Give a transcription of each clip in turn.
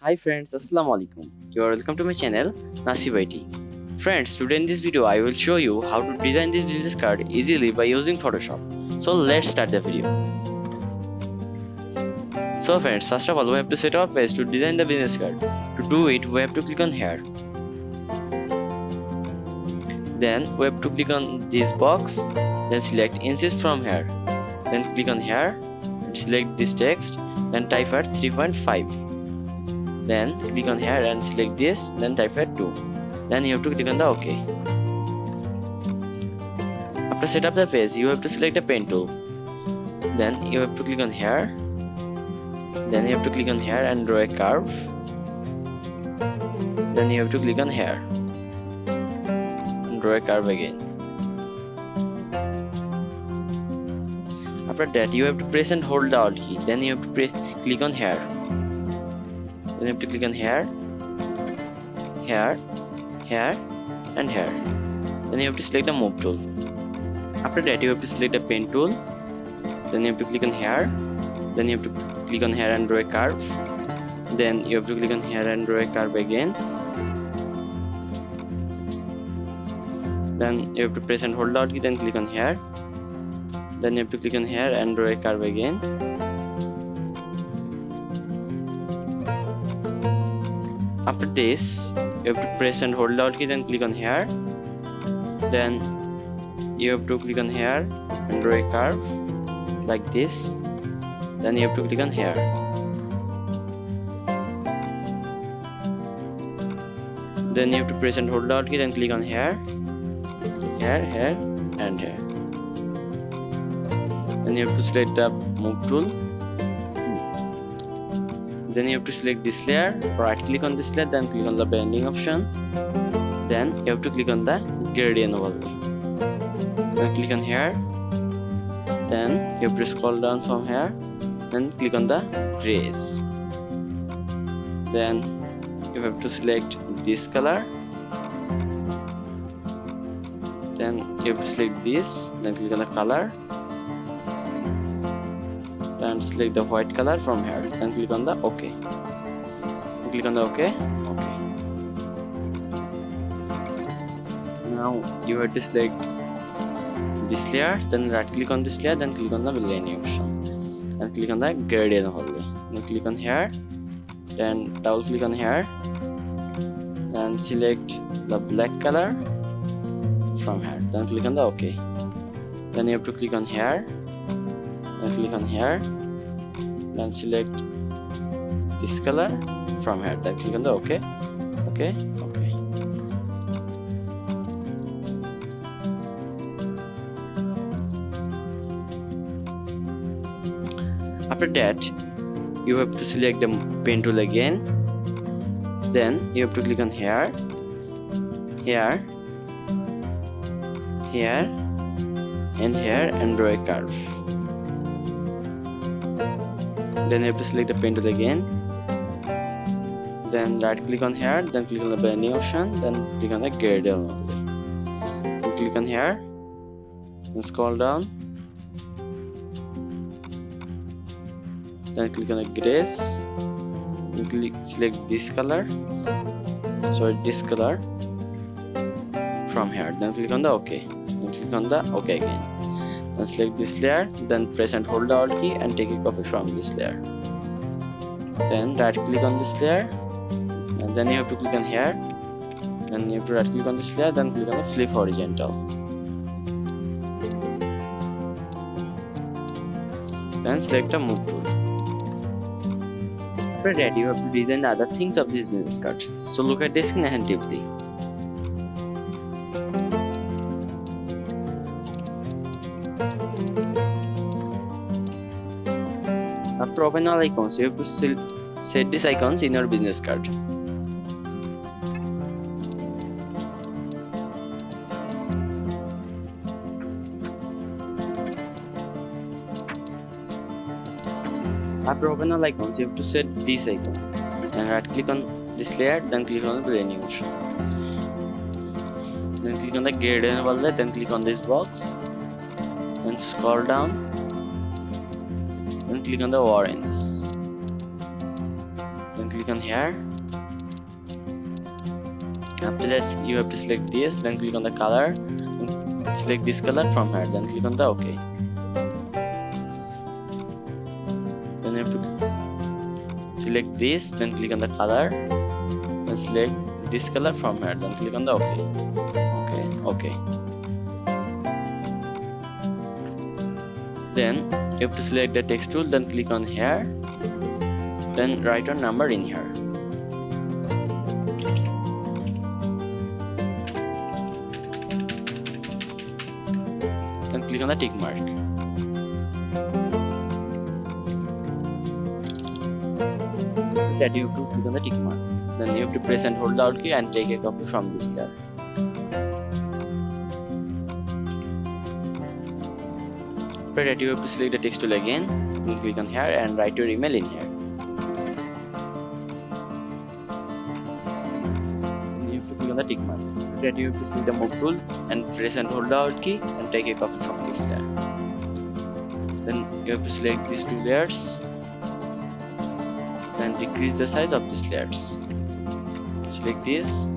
Hi friends, Assalamu alaikum. You are welcome to my channel Nasib IT. Friends, today in this video I will show you how to design this business card easily by using Photoshop. So let's start the video. So friends, first of all we have to set our page to design the business card. To do it, we have to click on here. Then we have to click on this box. Then select insist from here. Then click on here and select this text. Then type at 3.5. Then click on here and select this. Then type at 2. Then you have to click on the OK. After set up the page, you have to select the pen tool. Then you have to click on here. Then you have to click on here and draw a curve. Then you have to click on here and draw a curve again. After that, you have to press and hold the Alt key. Then you have to click on here. Then you have to click on here, here, here, and here. Then you have to select the move tool. After that, you have to select the pen tool. Then you have to click on here. Then you have to click on here and draw a curve. Then you have to click on here and draw a curve again. Then you have to press and hold the Alt key. Then click on here. Then you have to click on here and draw a curve again. After this, you have to press and hold the Alt key, then click on here. Then you have to click on here and draw a curve like this. Then you have to click on here. Then you have to press and hold the Alt key, then click on here, here, here, and here. Then you have to select the move tool. Then you have to select this layer, right click on this layer, then click on the blending option. Then you have to click on the gradient overlay. Then click on here. Then you have to scroll down from here. Then click on the trace. Then you have to select this color. Then you have to select this. Then click on the color. And select the white color from here. Then click on the OK. Click on the OK. OK. Now you have to select this layer. Then right click on this layer. Then click on the blending option. And click on the gradient overlay. Then click on here. Then double click on here. Then select the black color from here. Then click on the OK. Then you have to click on here. Then click on here, then select this color from here, then click on the OK, OK, OK. After that, you have to select the pen tool again. Then you have to click on here, here, here, and here, and draw a curve. Then you have to select the pen tool again. Then right click on here, then click on the blending option, then click on the gradient overlay. Then click on here, then scroll down. Then click on the grace. Then select this color. Sorry, this color from here. Then click on the OK. Then click on the OK again. Then select this layer, then press and hold the Alt key and take a copy from this layer. Then right click on this layer, and then you have to click on here. Then you have to right click on this layer, then click on the flip horizontal. Then select the move tool. After that, you have to design the other things of this business card. So look at the screen and deeply. After open all icons, you have to set these icons in your business card. After open all icons, you have to set this icon. Then right click on this layer, then click on the blending option. Then click on the gradient overlay, then click on this box. Then scroll down. Then click on the orange. Then click on the OK. Then click on the OK. Then click on the OK. Then click on the OK again. Then select this layer. Then click on the pen tool. Then right click on this layer. Then click on the gradient overlay. Then click on the gradient overlay. Then click on the click on here. After that, you have to select this, then click on the color, and select this color from here, then click on the OK. Then you have to select this, then click on the color, then select this color from here, then click on the OK. Then you have to select the text tool, then click on here, then write your number in here. Then click on the tick mark. That you have to click on the tick mark. Then you have to press and hold the Alt key and take a copy from this layer. After that, you have to select the text tool again, and click on here and write your email in here. Then you have to click on the tick mark. After that, you have to select the move tool and press and hold the Alt key and take a copy from this layer. Then you have to select these two layers, then decrease the size of these layers. Select this.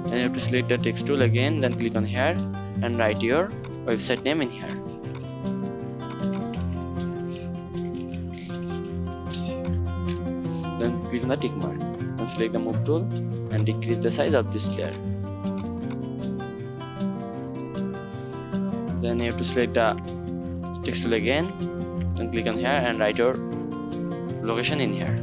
Then you have to select the text tool again, then click on here and write your website name in here. Then click on the tick mark and select the move tool and decrease the size of this layer. Then you have to select the text tool again, then click on here and write your location in here.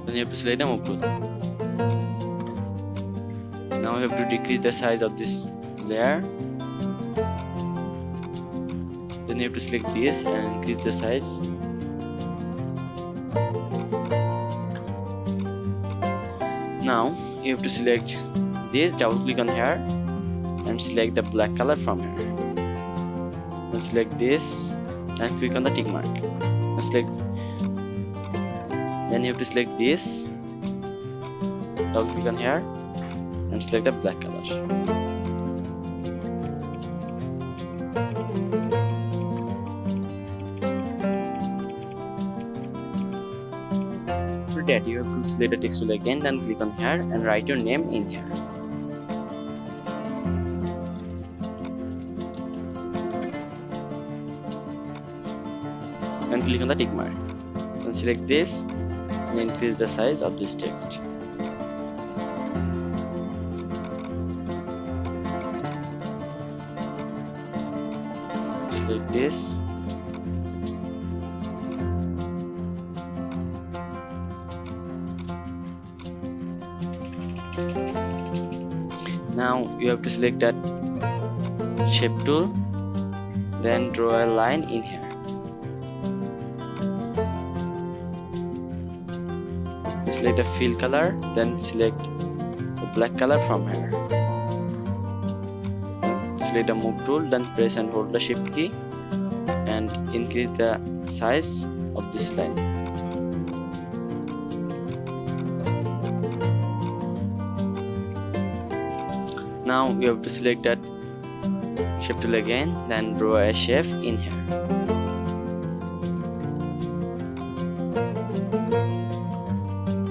Then you have to select the move tool. Now you have to decrease the size of this layer. Then you have to select this and increase the size. Now you have to select this, double click on here and select the black color from here. Then select this and click on the tick mark. Then you have to select this, double click on here and select the black color. For that, you have to select the text tool again, then click on here and write your name in here. Then click on the tick mark. Then select this and increase the size of this text. Select this. Now you have to select that shape tool, then draw a line in here. Select the fill color, then select the black color from here. Select the move tool, then press and hold the shift key and increase the size of this line. Now you have to select that shape tool again, then draw a shape in here.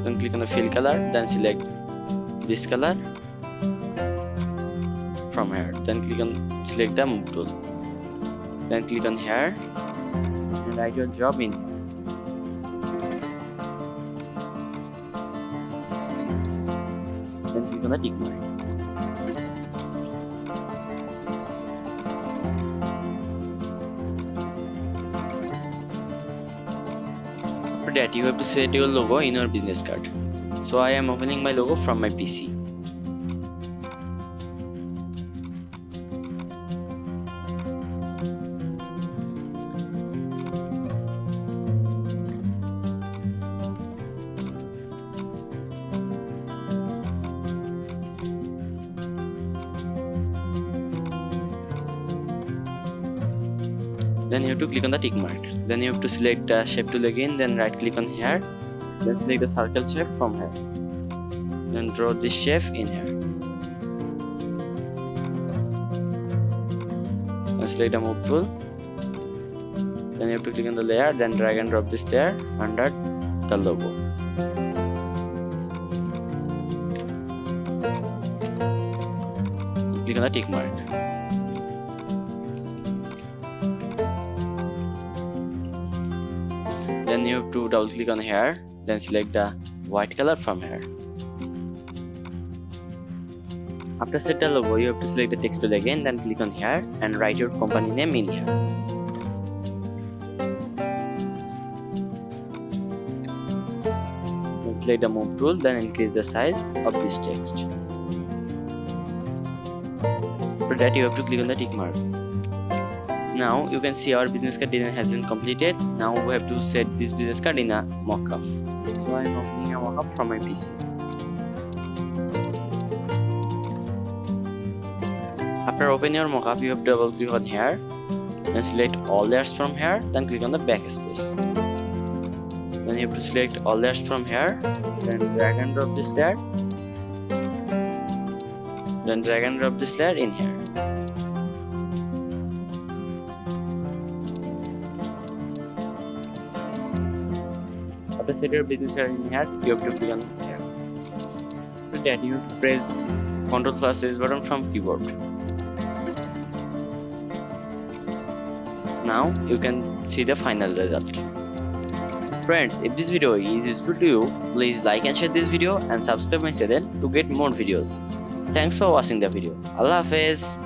Then click on the fill color, then select this color from here. Then select the move tool. Then click on here and write your job in here. Then click on the tick mark. For that, you have to set your logo in your business card. So I am opening my logo from my PC. Then you have to click on the tick mark. Then you have to select the shape tool again, then right click on here, then select the circle shape from here, then draw this shape in here, then select the move tool, then you have to click on the layer, then drag and drop this layer under the logo. Click on the tick mark. Then you have to double click on here, then select the white color from here. After set the logo, you have to select the text tool again, then click on here and write your company name in here. Then select the move tool, then increase the size of this text. For that you have to click on the tick mark. Now you can see our business card design has been completed. Now we have to set this business card in a mockup. So I am opening a mockup from my PC. After opening your mockup, you have to double click on here, then select all layers from here, then click on the backspace. Then you have to select all layers from here, then drag and drop this layer, then drag and drop this layer in here. After set your business card in here, you have to click on here. For that you have to press Ctrl+S button from keyboard. Now you can see the final result. Friends, if this video is useful to you, please like and share this video and subscribe my channel to get more videos. Thanks for watching the video. Allah Hafiz.